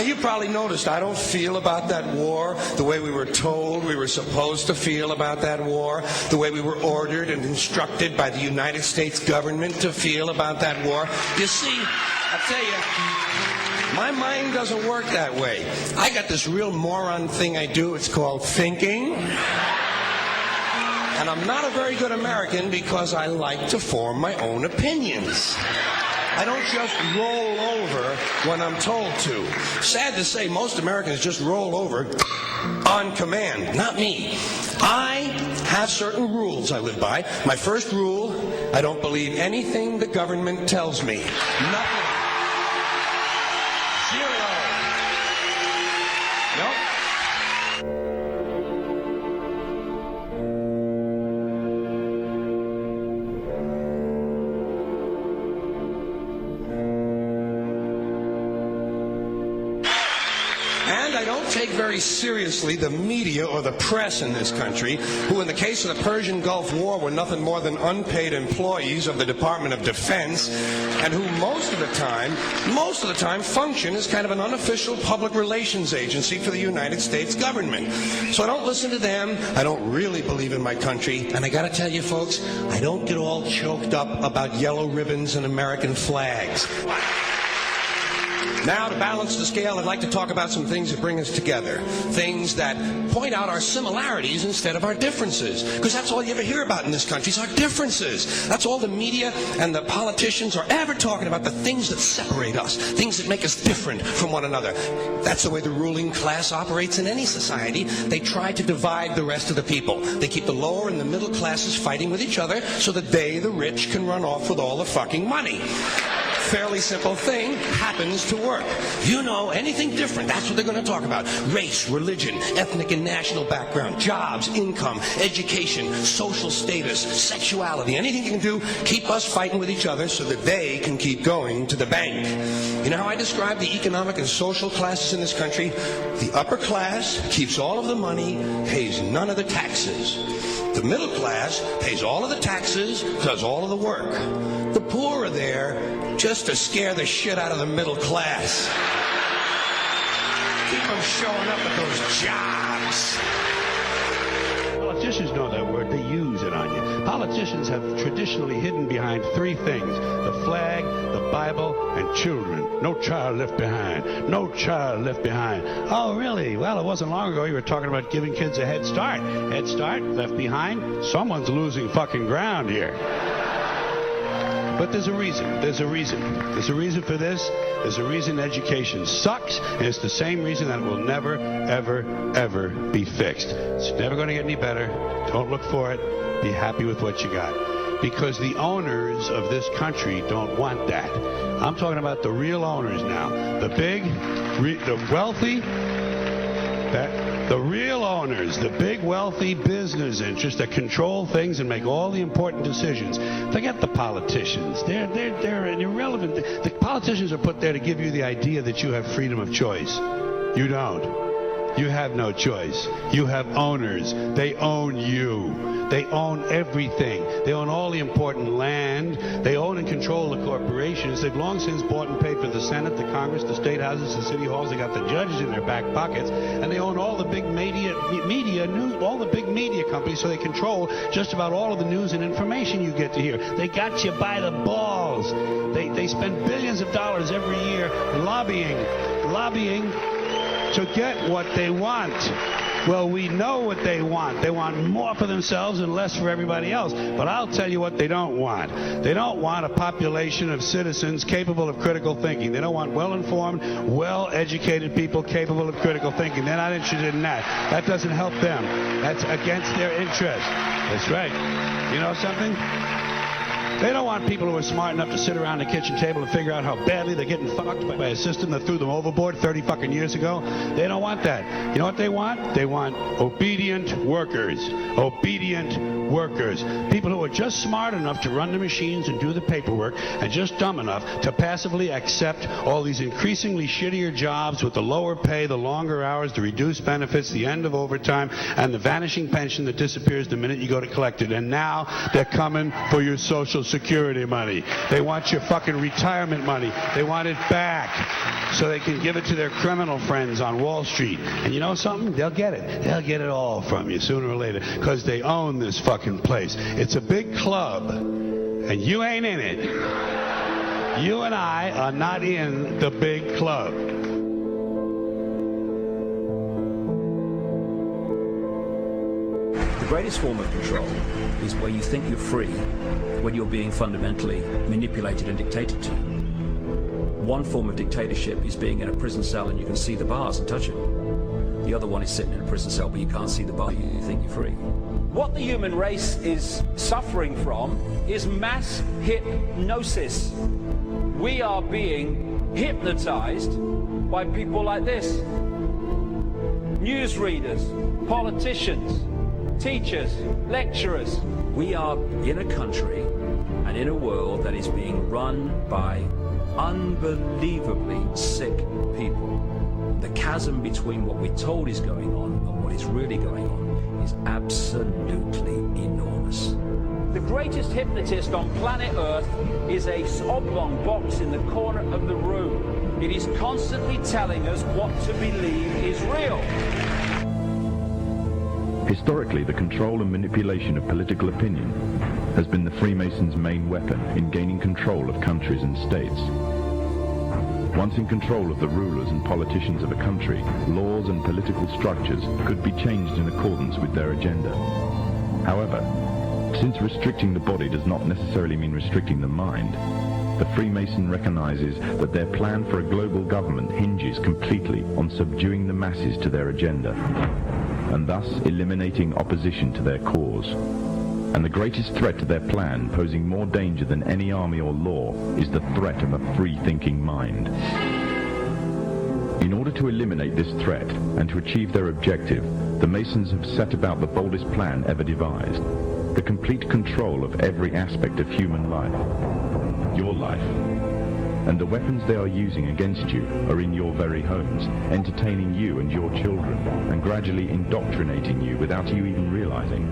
you probably noticed I don't feel about that war the way we were told we were supposed to feel about that war, the way we were ordered and instructed by the United States government to feel about that war. You see, I'll tell you, my mind doesn't work that way. I got this real moron thing I do. It's called thinking. And I'm not a very good American because I like to form my own opinions. I don't just roll over when I'm told to. Sad to say, most Americans just roll over on command. Not me. I have certain rules I live by. My first rule, I don't believe anything the government tells me. Nothing. Zero. Nope. And I don't take very seriously the media or the press in this country, who in the case of the Persian Gulf War were nothing more than unpaid employees of the Department of Defense, and who most of the time function as kind of an unofficial public relations agency for the United States government. So I don't listen to them. I don't really believe in my country. And I gotta tell you folks, I don't get all choked up about yellow ribbons and American flags. Now, to balance the scale, I'd like to talk about some things that bring us together. Things that point out our similarities instead of our differences. Because that's all you ever hear about in this country is our differences. That's all the media and the politicians are ever talking about, the things that separate us, things that make us different from one another. That's the way the ruling class operates in any society. They try to divide the rest of the people. They keep the lower and the middle classes fighting with each other so that they, the rich, can run off with all the fucking money. Fairly simple thing, happens to work. You know, anything different, that's what they're going to talk about. Race, religion, ethnic and national background, jobs, income, education, social status, sexuality, anything you can do, keep us fighting with each other so that they can keep going to the bank. You know how I describe the economic and social classes in this country? The upper class keeps all of the money, pays none of the taxes. The middle class pays all of the taxes, does all of the work. The poor are there just to scare the shit out of the middle class. Keep them showing up at those jobs. Politicians know that word. They use it on you. Politicians have traditionally hidden behind three things: the flag, the Bible, and children. No child left behind. No child left behind. Oh, really? Well, it wasn't long ago you were talking about giving kids a head start. Head start, left behind? Someone's losing fucking ground here. But there's a reason. There's a reason. There's a reason for this. There's a reason education sucks, and it's the same reason that it will never, ever, ever be fixed. It's never going to get any better. Don't look for it. Be happy with what you got. Because the owners of this country don't want that. I'm talking about the real owners now. The big, the wealthy, the real owners, the big wealthy business interests that control things and make all the important decisions. Forget the politicians. They're irrelevant. The politicians are put there to give you the idea that you have freedom of choice. You don't. You have no choice. You have owners. They own you. They own everything. They own all the important land. They own and control the corporations. They've long since bought and paid for the Senate, the Congress, the state houses, the city halls. They got the judges in their back pockets, and they own all the big media news, all the big media companies. So they control just about all of the news and information you get to hear. They got you by the balls. They spend billions of dollars every year lobbying to get what they want. Well, we know what they want. They want more for themselves and less for everybody else. But I'll tell you what they don't want. They don't want a population of citizens capable of critical thinking. They don't want well-informed, well-educated people capable of critical thinking. They're not interested in that. That doesn't help them. That's against their interest. That's right. You know something? They don't want people who are smart enough to sit around the kitchen table and figure out how badly they're getting fucked by a system that threw them overboard 30 fucking years ago. They don't want that. You know what they want? They want obedient workers. Obedient workers. People who are just smart enough to run the machines and do the paperwork and just dumb enough to passively accept all these increasingly shittier jobs with the lower pay, the longer hours, the reduced benefits, the end of overtime, and the vanishing pension that disappears the minute you go to collect it. And now they're coming for your Social Security money. They want your fucking retirement money. They want it back so they can give it to their criminal friends on Wall Street. And you know something? They'll get it. They'll get it all from you sooner or later because they own this fucking place. It's a big club, and you ain't in it. You and I are not in the big club. The greatest form of control is where you think you're free when you're being fundamentally manipulated and dictated to. One form of dictatorship is being in a prison cell and you can see the bars and touch them. The other one is sitting in a prison cell but you can't see the bar, you think you're free. What the human race is suffering from is mass hypnosis. We are being hypnotized by people like this. Newsreaders, politicians, teachers, lecturers. We are in a country and in a world that is being run by unbelievably sick people. The chasm between what we're told is going on and what is really going on is absolutely enormous. The greatest hypnotist on planet Earth is a oblong box in the corner of the room. It is constantly telling us what to believe is real. Historically, the control and manipulation of political opinion has been the Freemasons' main weapon in gaining control of countries and states. Once in control of the rulers and politicians of a country, laws and political structures could be changed in accordance with their agenda. However, since restricting the body does not necessarily mean restricting the mind, the Freemason recognizes that their plan for a global government hinges completely on subduing the masses to their agenda, and thus eliminating opposition to their cause. And the greatest threat to their plan, posing more danger than any army or law, is the threat of a free-thinking mind. In order to eliminate this threat and to achieve their objective, the Masons have set about the boldest plan ever devised: the complete control of every aspect of human life, your life. And the weapons they are using against you are in your very homes, entertaining you and your children, and gradually indoctrinating you without you even realizing.